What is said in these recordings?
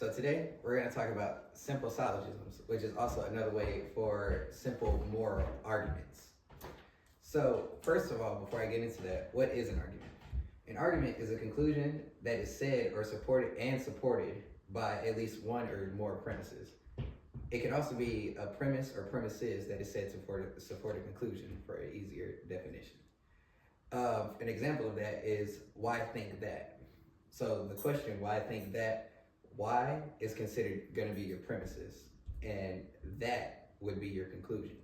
So today we're going to talk about simple syllogisms, which is also another way for simple moral arguments. So first of all, before I get into that, what is an argument? An argument is a conclusion that is said or supported by at least one or more premises. It can also be a premise or premises that is said to support a conclusion for an easier definition. An example of that is why think that. So the question why think that, why is considered going to be your premises, and that would be your conclusion.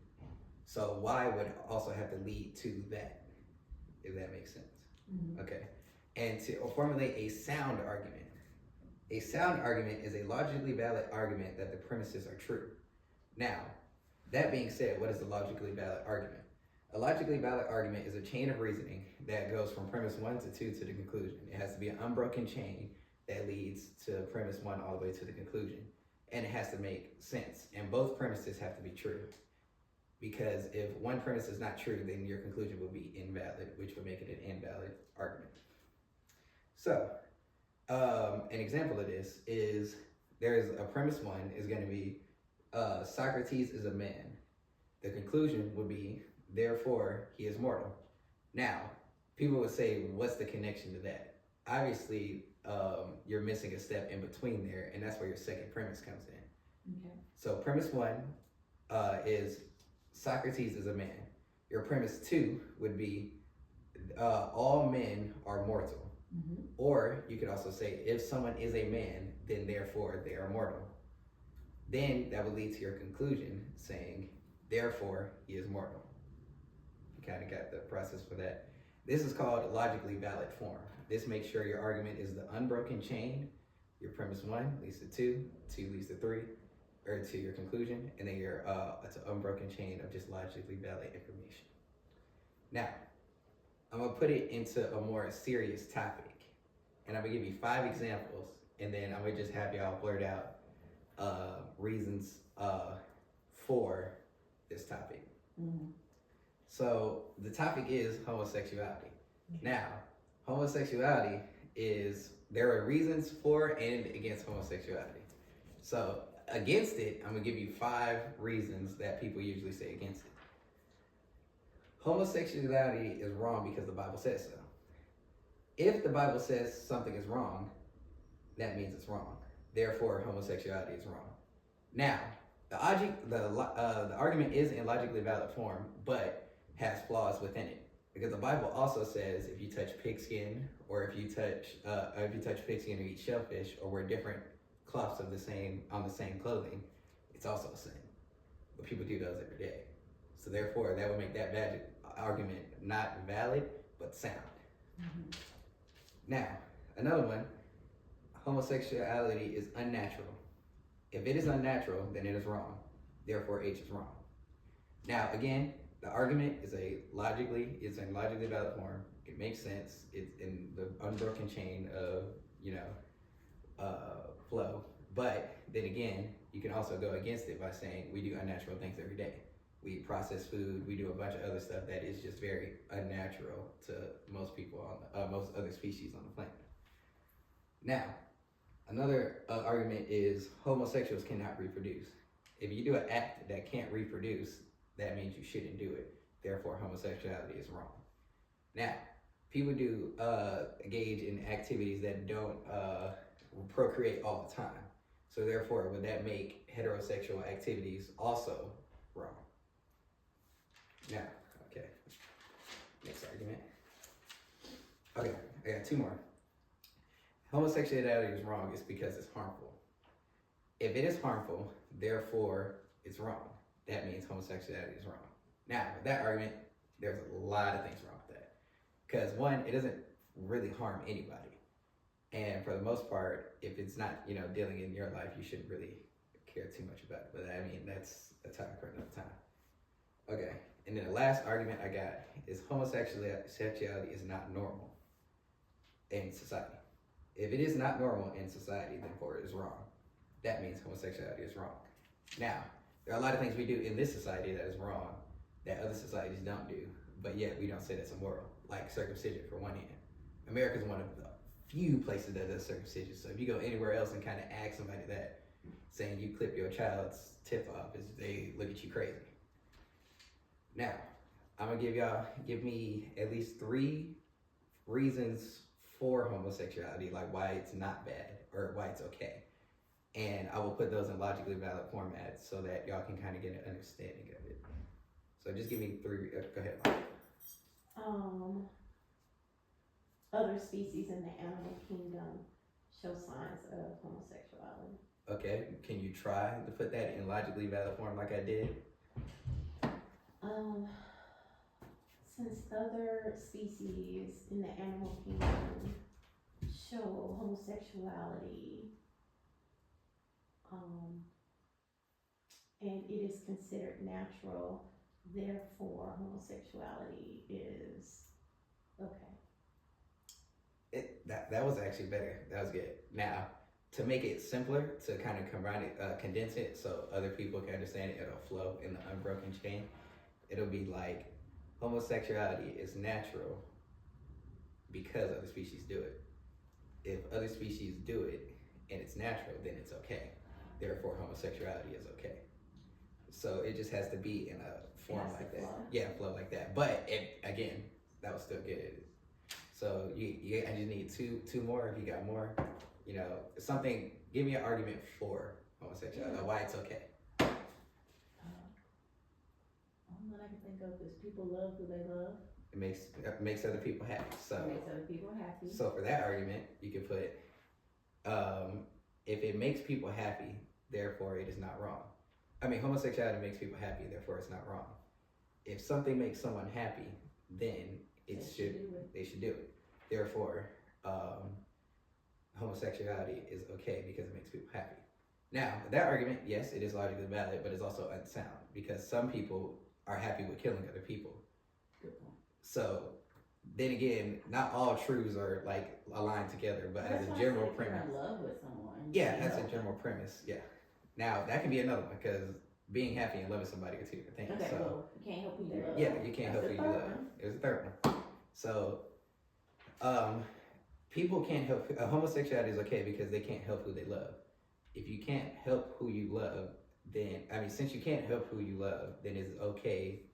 So why would also have to lead to that, if that makes sense. Mm-hmm. Okay. And to formulate a sound argument. A sound argument is a logically valid argument that the premises are true. Now, that being said, what is a logically valid argument? A logically valid argument is a chain of reasoning that goes from premise 1 to 2 to the conclusion. It has to be an unbroken chain that leads to premise 1 all the way to the conclusion. And it has to make sense. And both premises have to be true. Because if one premise is not true, then your conclusion will be invalid, which would make it an invalid argument. So, an example of this is there's a premise 1 is going to be Socrates is a man. The conclusion would be, therefore, he is mortal. Now, people would say, what's the connection to that? Obviously, you're missing a step in between there, and that's where your second premise comes in. Okay. So premise 1 is Socrates is a man. Your premise 2 would be all men are mortal. Mm-hmm. Or you could also say if someone is a man, then therefore they are mortal. Then that would lead to your conclusion saying, therefore he is mortal. You kind of got the process for that. This is called logically valid form. This makes sure your argument is the unbroken chain. Your premise 1 leads to 2, 2 leads to 3, or to your conclusion, and then your it's an unbroken chain of just logically valid information. Now, I'm gonna put it into a more serious topic, and I'm gonna give you 5 examples, and then I'm gonna just have y'all blurt out reasons for this topic. Mm-hmm. So the topic is homosexuality. Now, homosexuality is, there are reasons for and against homosexuality. So against it, I'm gonna give you 5 reasons that people usually say against it. Homosexuality is wrong because the Bible says so. If the Bible says something is wrong, that means it's wrong. Therefore, homosexuality is wrong. Now, the argument is in logically valid form, but has flaws within it. Because the Bible also says if you touch pigskin, or if you touch pigskin or eat shellfish, or wear different cloths on the same clothing, it's also a sin. But people do those every day. So therefore, that would make that argument not valid, but sound. Mm-hmm. Now, another one, homosexuality is unnatural. If it is unnatural, then it is wrong. Therefore, H is wrong. Now, again, the argument is in logically valid form. It makes sense. It's in the unbroken chain of, flow. But then again, you can also go against it by saying we do unnatural things every day. We eat processed food. We do a bunch of other stuff that is just very unnatural to most people most other species on the planet. Now, another argument is homosexuals cannot reproduce. If you do an act that can't reproduce, that means you shouldn't do it. Therefore, homosexuality is wrong. Now, people do engage in activities that don't procreate all the time. So therefore, would that make heterosexual activities also wrong? Now, okay. Next argument. Okay, I got 2 more. Homosexuality is wrong is because it's harmful. If it is harmful, therefore it's wrong. That means homosexuality is wrong. Now, with that argument, there's a lot of things wrong with that. Because 1, it doesn't really harm anybody. And for the most part, if it's not, dealing in your life, you shouldn't really care too much about it. But I mean, that's a topic for another time. Okay, and then the last argument I got is homosexuality is not normal in society. If it is not normal in society, then therefore it is wrong. That means homosexuality is wrong. Now, there are a lot of things we do in this society that is wrong that other societies don't do, but yet we don't say that's immoral, like circumcision for one hand. America is one of the few places that does circumcision. So if you go anywhere else and kind of ask somebody that, saying you clip your child's tip off, is they look at you crazy. Now, I'm gonna give me at least 3 reasons for homosexuality, like why it's not bad or why it's okay. And I will put those in logically valid formats so that y'all can kind of get an understanding of it. So just give me 3, go ahead. Other species in the animal kingdom show signs of homosexuality. Okay, can you try to put that in logically valid form like I did? Since other species in the animal kingdom show homosexuality, and it is considered natural, therefore homosexuality is okay. That was actually better. That was good. Now, to make it simpler, to kind of combine it, condense it so other people can understand it, it'll flow in the unbroken chain. It'll be like homosexuality is natural because other species do it. If other species do it and it's natural, then it's okay. Therefore, homosexuality is okay. So it just has to be in a form like that. Yeah, flow like that. But again, that was still good. So I just need two more. If you got more, something. Give me an argument for homosexuality, why it's okay. All that I can think of is people love who they love. It makes other people happy. So It makes other people happy. So for that argument, you could put, if it makes people happy, therefore it is not wrong. I mean, homosexuality makes people happy, therefore it's not wrong. If something makes someone happy, then they should do it. Therefore, homosexuality is okay because it makes people happy. Now, that argument, yes, it is logically valid, but it's also unsound because some people are happy with killing other people. Good point. So, then again, not all truths are like aligned together, but as a general premise. If you're in love with someone. Yeah, that's a general premise. Yeah. Now that can be another one because being happy and loving somebody are 2 different things. Okay, so, well, you can't help who you love. yeah, you can't help who you love. It was the third one. So, people can't help. Homosexuality is okay because they can't help who they love. If you can't help who you love, then since you can't help who you love, then it's okay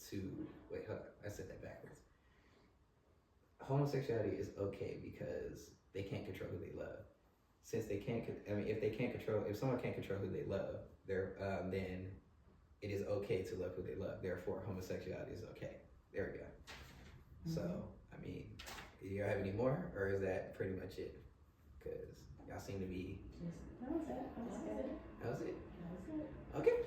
to wait. Hold on, I said that backwards. Homosexuality is okay because they can't control who they love. Since they can't, if someone can't control who they love, then it is okay to love who they love. Therefore, homosexuality is okay. There we go. Mm-hmm. So, do you have any more, or is that pretty much it? Because y'all seem to be. That was it. That was it. That was it. Okay.